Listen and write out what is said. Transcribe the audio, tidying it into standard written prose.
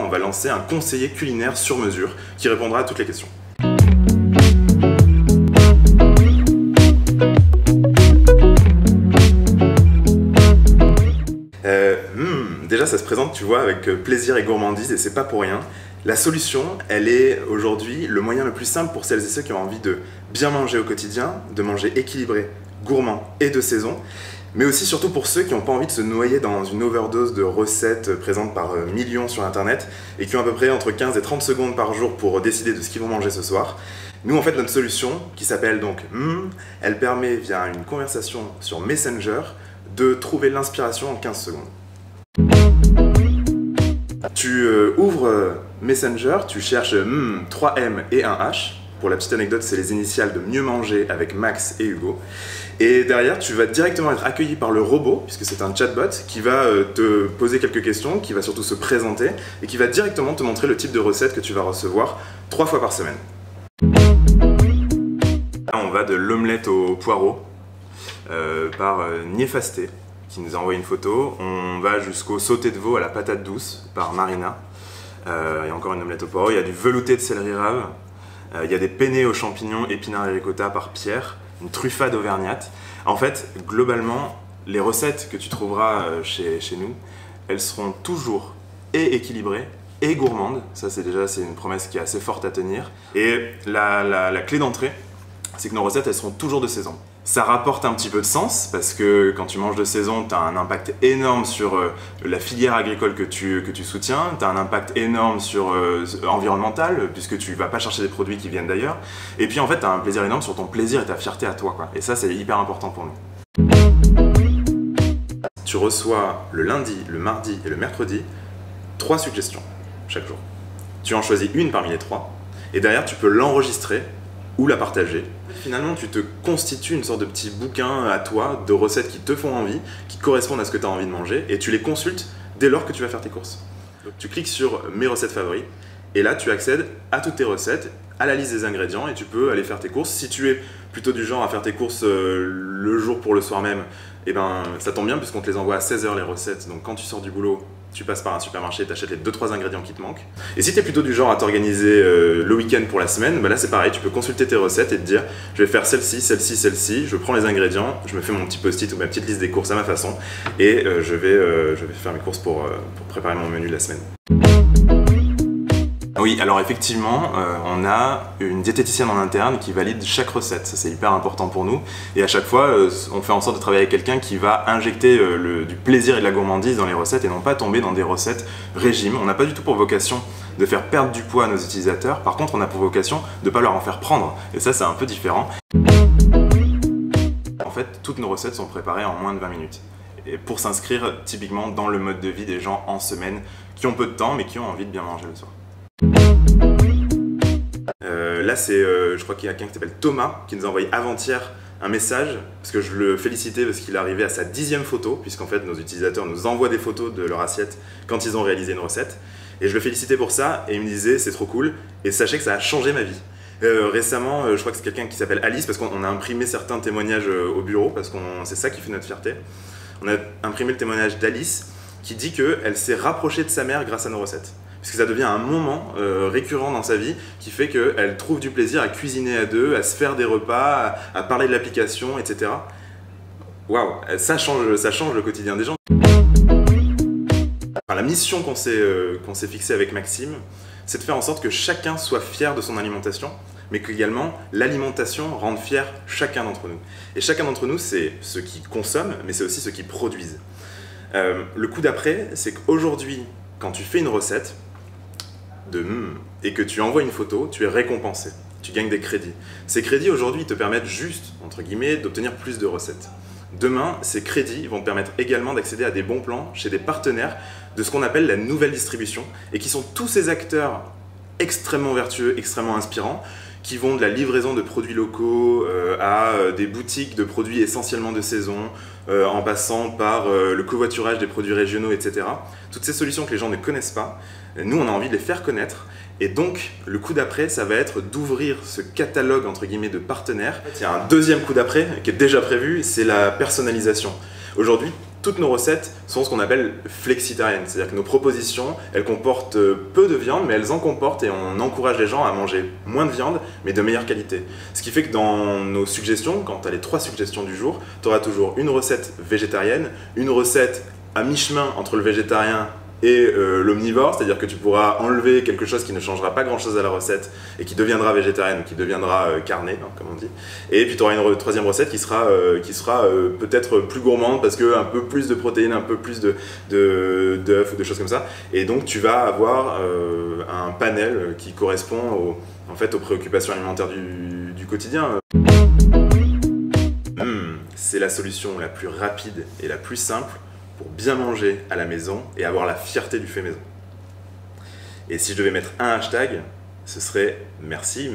on va lancer un conseiller culinaire sur mesure qui répondra à toutes les questions. Déjà ça se présente, tu vois, avec plaisir et gourmandise, et c'est pas pour rien. La solution, elle est aujourd'hui le moyen le plus simple pour celles et ceux qui ont envie de bien manger au quotidien, de manger équilibré, gourmand et de saison, mais aussi surtout pour ceux qui n'ont pas envie de se noyer dans une overdose de recettes présentes par millions sur internet et qui ont à peu près entre 15 et 30 secondes par jour pour décider de ce qu'ils vont manger ce soir. Nous, en fait, notre solution, qui s'appelle donc elle permet via une conversation sur Messenger de trouver l'inspiration en 15 secondes. Tu ouvres Messenger, tu cherches 3M et un H. Pour la petite anecdote, c'est les initiales de Mieux Manger avec Max et Hugo. Et derrière, tu vas directement être accueilli par le robot, puisque c'est un chatbot, qui va te poser quelques questions, qui va surtout se présenter, et qui va directement te montrer le type de recette que tu vas recevoir 3 fois par semaine. Là, on va de l'omelette au poireau, par Niefasté, qui nous a envoyé une photo. On va jusqu'au sauté de veau à la patate douce par Marina. Il y a encore une omelette au poireau. Il y a du velouté de céleri rave. Il y a des penne aux champignons, épinards et ricotta par Pierre. Une truffade auvergnate. En fait, globalement, les recettes que tu trouveras chez nous, elles seront toujours et équilibrées et gourmandes. Ça, c'est une promesse qui est assez forte à tenir. Et la clé d'entrée, c'est que nos recettes, elles seront toujours de saison. Ça rapporte un petit peu de sens parce que quand tu manges de saison, tu as un impact énorme sur la filière agricole que tu soutiens, tu as un impact énorme sur environnemental puisque tu vas pas chercher des produits qui viennent d'ailleurs. Et puis en fait, tu as un plaisir énorme sur ton plaisir et ta fierté à toi, quoi. Et ça, c'est hyper important pour nous. Tu reçois le lundi, le mardi et le mercredi 3 suggestions chaque jour. Tu en choisis une parmi les 3 et derrière, tu peux l'enregistrer ou la partager. Finalement, tu te constitues une sorte de petit bouquin à toi de recettes qui te font envie, qui correspondent à ce que tu as envie de manger, et tu les consultes dès lors que tu vas faire tes courses. Donc, tu cliques sur mes recettes favoris, et là tu accèdes à toutes tes recettes, à la liste des ingrédients, et tu peux aller faire tes courses. Si tu es plutôt du genre à faire tes courses le jour pour le soir même, et ben ça tombe bien puisqu'on te les envoie à 16 h les recettes, donc quand tu sors du boulot, tu passes par un supermarché et t'achètes les 2-3 ingrédients qui te manquent. Et si tu es plutôt du genre à t'organiser le week-end pour la semaine, bah là c'est pareil, tu peux consulter tes recettes et te dire je vais faire celle-ci, celle-ci, celle-ci, je prends les ingrédients, je me fais mon petit post-it ou ma petite liste des courses à ma façon et je vais faire mes courses pour préparer mon menu de la semaine. Oui, alors effectivement, on a une diététicienne en interne qui valide chaque recette, ça c'est hyper important pour nous. Et à chaque fois, on fait en sorte de travailler avec quelqu'un qui va injecter du plaisir et de la gourmandise dans les recettes et non pas tomber dans des recettes régime. On n'a pas du tout pour vocation de faire perdre du poids à nos utilisateurs, par contre on a pour vocation de ne pas leur en faire prendre, et ça c'est un peu différent. En fait, toutes nos recettes sont préparées en moins de 20 minutes. Et pour s'inscrire typiquement dans le mode de vie des gens en semaine qui ont peu de temps mais qui ont envie de bien manger le soir. Là, je crois qu'il y a quelqu'un qui s'appelle Thomas qui nous a envoyé avant-hier un message parce que je le félicitais parce qu'il est arrivé à sa 10e photo, puisqu'en fait nos utilisateurs nous envoient des photos de leur assiette quand ils ont réalisé une recette. Et je le félicitais pour ça et il me disait c'est trop cool et sachez que ça a changé ma vie. Récemment, je crois que c'est quelqu'un qui s'appelle Alice parce qu'on a imprimé certains témoignages au bureau parce que c'est ça qui fait notre fierté. On a imprimé le témoignage d'Alice qui dit qu'elle s'est rapprochée de sa mère grâce à nos recettes. Parce que ça devient un moment récurrent dans sa vie qui fait qu'elle trouve du plaisir à cuisiner à deux, à se faire des repas, à parler de l'application, etc. Waouh, ça change le quotidien des gens. Enfin, la mission qu'on s'est fixée avec Maxime, c'est de faire en sorte que chacun soit fier de son alimentation, mais qu'également l'alimentation rende fier chacun d'entre nous. Et chacun d'entre nous, c'est ceux qui consomment, mais c'est aussi ceux qui produisent. Le coup d'après, c'est qu'aujourd'hui, quand tu fais une recette, et que tu envoies une photo, tu es récompensé, tu gagnes des crédits. Ces crédits aujourd'hui te permettent juste, entre guillemets, d'obtenir plus de recettes. Demain, ces crédits vont te permettre également d'accéder à des bons plans chez des partenaires de ce qu'on appelle la nouvelle distribution et qui sont tous ces acteurs extrêmement vertueux, extrêmement inspirants qui vont de la livraison de produits locaux à des boutiques de produits essentiellement de saison, en passant par le covoiturage des produits régionaux, etc. Toutes ces solutions que les gens ne connaissent pas, nous on a envie de les faire connaître. Et donc, le coup d'après, ça va être d'ouvrir ce catalogue entre guillemets de partenaires. Il y a un deuxième coup d'après qui est déjà prévu, c'est la personnalisation. Aujourd'hui, toutes nos recettes sont ce qu'on appelle flexitariennes, c'est-à-dire que nos propositions, elles comportent peu de viande, mais elles en comportent et on encourage les gens à manger moins de viande, mais de meilleure qualité. Ce qui fait que dans nos suggestions, quand tu as les 3 suggestions du jour, tu auras toujours une recette végétarienne, une recette à mi-chemin entre le végétarien et l'omnivore, c'est-à-dire que tu pourras enlever quelque chose qui ne changera pas grand-chose à la recette et qui deviendra végétarienne, qui deviendra carnée, hein, comme on dit. Et puis tu auras une 3e recette qui sera peut-être plus gourmande parce que un peu plus de protéines, un peu plus d'œufs ou de choses comme ça. Et donc tu vas avoir un panel qui correspond en fait, aux préoccupations alimentaires du quotidien. C'est la solution la plus rapide et la plus simple pour bien manger à la maison et avoir la fierté du fait maison. Et si je devais mettre un hashtag, ce serait merci.